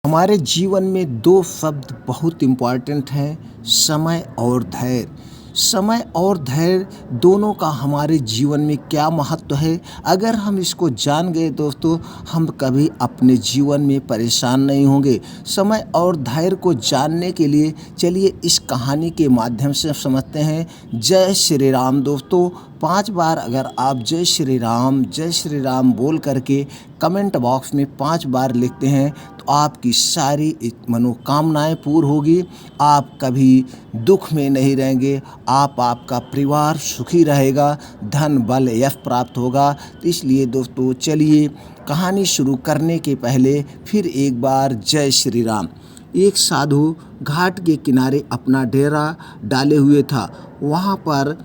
हमारे जीवन में दो शब्द बहुत इम्पॉर्टेंट हैं, समय और धैर्य। समय और धैर्य दोनों का हमारे जीवन में क्या महत्व है, अगर हम इसको जान गए दोस्तों, हम कभी अपने जीवन में परेशान नहीं होंगे। समय और धैर्य को जानने के लिए चलिए इस कहानी के माध्यम से समझते हैं। जय श्री राम दोस्तों। 5 बार अगर आप जय श्री राम बोल करके कमेंट बॉक्स में 5 बार लिखते हैं तो आपकी सारी मनोकामनाएं पूर्ण होगी। आप कभी दुख में नहीं रहेंगे, आपका परिवार सुखी रहेगा, धन बल यश प्राप्त होगा। तो इसलिए दोस्तों चलिए कहानी शुरू करने के पहले फिर एक बार जय श्री राम। एक साधु घाट के किनारे अपना डेरा डाले हुए था। वहाँ पर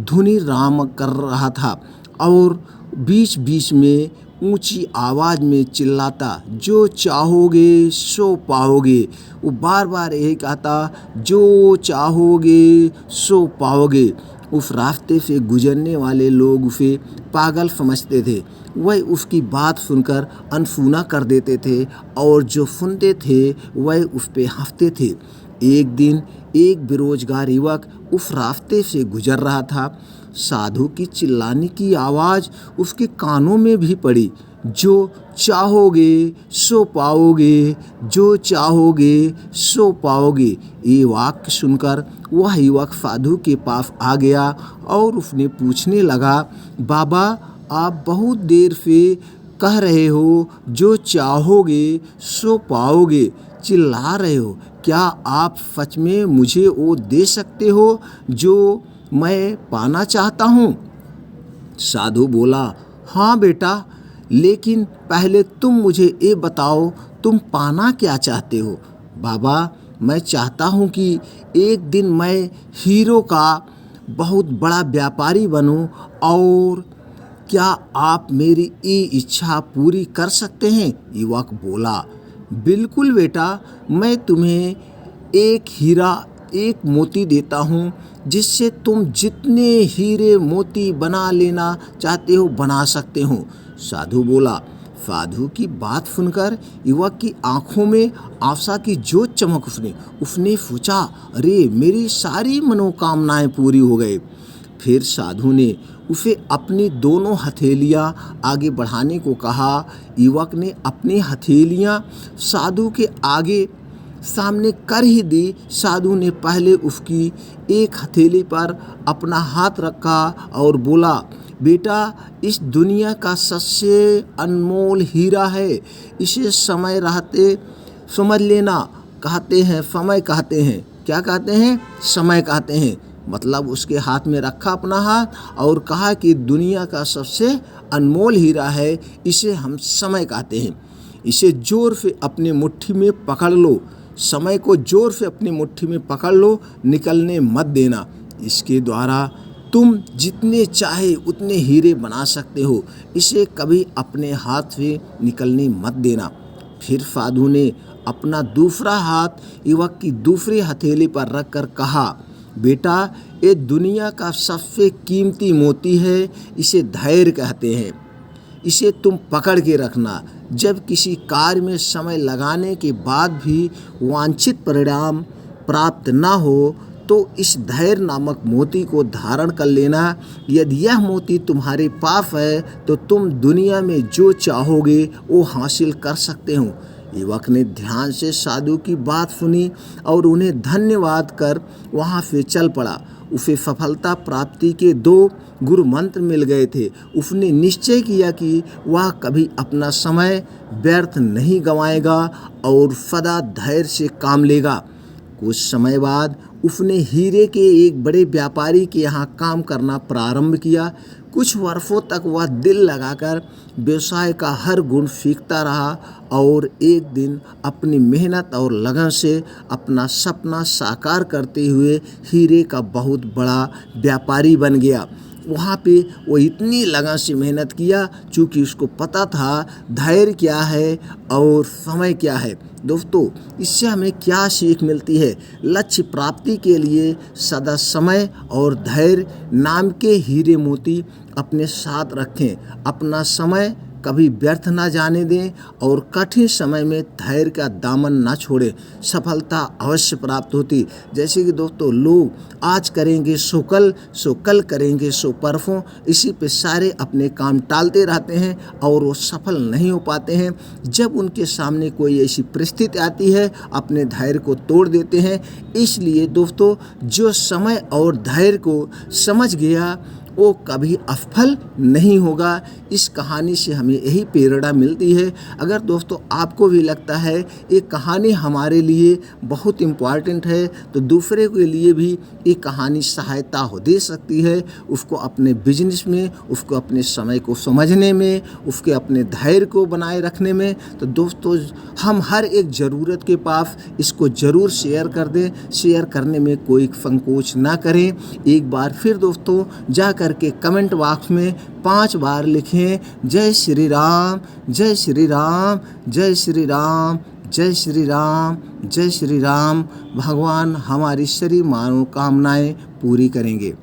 धुनी राम कर रहा था और बीच बीच में ऊंची आवाज़ में चिल्लाता, जो चाहोगे सो पाओगे। वो बार बार यही कहता, जो चाहोगे सो पाओगे। उस रास्ते से गुजरने वाले लोग उसे पागल समझते थे। वह उसकी बात सुनकर अनसुना कर देते थे और जो सुनते थे वह उस पे हंसते थे। एक दिन एक बेरोजगार युवक उस रास्ते से गुजर रहा था। साधु की चिल्लाने की आवाज़ उसके कानों में भी पड़ी, जो चाहोगे सो पाओगे, जो चाहोगे सो पाओगे। ये वाक्य सुनकर वह युवक साधु के पास आ गया और उसने पूछने लगा, बाबा आप बहुत देर से कह रहे हो जो चाहोगे सो पाओगे, चिल्ला रहे हो, क्या आप सच में मुझे वो दे सकते हो जो मैं पाना चाहता हूँ? साधु बोला, हाँ बेटा, लेकिन पहले तुम मुझे ये बताओ तुम पाना क्या चाहते हो? बाबा मैं चाहता हूँ कि एक दिन मैं हीरो का बहुत बड़ा व्यापारी बनूं, और क्या आप मेरी ये इच्छा पूरी कर सकते हैं? युवक बोला, बिल्कुल बेटा, मैं तुम्हें एक हीरा एक मोती देता हूँ, जिससे तुम जितने हीरे मोती बना लेना चाहते हो बना सकते हो। साधु बोला। साधु की बात सुनकर युवक की आंखों में आशा की जोत चमक उसने सोचा, अरे मेरी सारी मनोकामनाएं पूरी हो गई। फिर साधु ने उसे अपनी दोनों हथेलियां आगे बढ़ाने को कहा। युवक ने अपनी हथेलियां साधु के आगे सामने कर ही दी। साधु ने पहले उसकी एक हथेली पर अपना हाथ रखा और बोला, बेटा इस दुनिया का सबसे अनमोल हीरा है, इसे समय रहते समझ लेना। कहते हैं समय कहते हैं, क्या कहते हैं? समय कहते हैं। मतलब उसके हाथ में रखा अपना हाथ और कहा कि दुनिया का सबसे अनमोल हीरा है, इसे हम समय कहते हैं। इसे जोर से अपने मुट्ठी में पकड़ लो, समय को जोर से अपनी मुट्ठी में पकड़ लो, निकलने मत देना। इसके द्वारा तुम जितने चाहे उतने हीरे बना सकते हो, इसे कभी अपने हाथ से निकलने मत देना। फिर साधु ने अपना दूसरा हाथ युवक की दूसरी हथेली पर रखकर कहा, बेटा ये दुनिया का सबसे कीमती मोती है, इसे धैर्य कहते हैं, इसे तुम पकड़ के रखना। जब किसी कार्य में समय लगाने के बाद भी वांछित परिणाम प्राप्त ना हो तो इस धैर्य नामक मोती को धारण कर लेना। यदि यह मोती तुम्हारे पास है तो तुम दुनिया में जो चाहोगे वो हासिल कर सकते हो। युवक ने ध्यान से साधु की बात सुनी और उन्हें धन्यवाद कर वहाँ से चल पड़ा। उसे सफलता प्राप्ति के 2 गुरु मंत्र मिल गए थे। उसने निश्चय किया कि वह कभी अपना समय व्यर्थ नहीं गंवाएगा और सदा धैर्य से काम लेगा। कुछ समय बाद उसने हीरे के एक बड़े व्यापारी के यहाँ काम करना प्रारंभ किया। कुछ वर्षों तक वह दिल लगाकर व्यवसाय का हर गुण सीखता रहा और एक दिन अपनी मेहनत और लगन से अपना सपना साकार करते हुए हीरे का बहुत बड़ा व्यापारी बन गया। वहाँ पे वो इतनी लगन से मेहनत किया, चूँकि उसको पता था धैर्य क्या है और समय क्या है। दोस्तों इससे हमें क्या सीख मिलती है? लक्ष्य प्राप्ति के लिए सदा समय और धैर्य नाम के हीरे मोती अपने साथ रखें। अपना समय कभी व्यर्थ ना जाने दें और कठिन समय में धैर्य का दामन ना छोड़ें। सफलता अवश्य प्राप्त होती। जैसे कि दोस्तों लोग आज करेंगे सो कल करेंगे सो परसों, इसी पे सारे अपने काम टालते रहते हैं और वो सफल नहीं हो पाते हैं। जब उनके सामने कोई ऐसी परिस्थिति आती है अपने धैर्य को तोड़ देते हैं। इसलिए दोस्तों जो समय और धैर्य को समझ गया वो कभी असफल नहीं होगा। इस कहानी से हमें यही प्रेरणा मिलती है। अगर दोस्तों आपको भी लगता है ये कहानी हमारे लिए बहुत इम्पॉर्टेंट है तो दूसरे के लिए भी ये कहानी सहायता हो दे सकती है, उसको अपने बिजनेस में, उसको अपने समय को समझने में, उसके अपने धैर्य को बनाए रखने में। तो दोस्तों हम हर एक ज़रूरत के पास इसको ज़रूर शेयर कर दें। शेयर करने में कोई संकोच ना करें। एक बार फिर दोस्तों जा करके कमेंट बॉक्स में 5 बार लिखें जय श्री राम, जय श्री राम, जय श्री राम, जय श्री राम, जय श्री राम। भगवान हमारी सारी मनोकामनाएं पूरी करेंगे।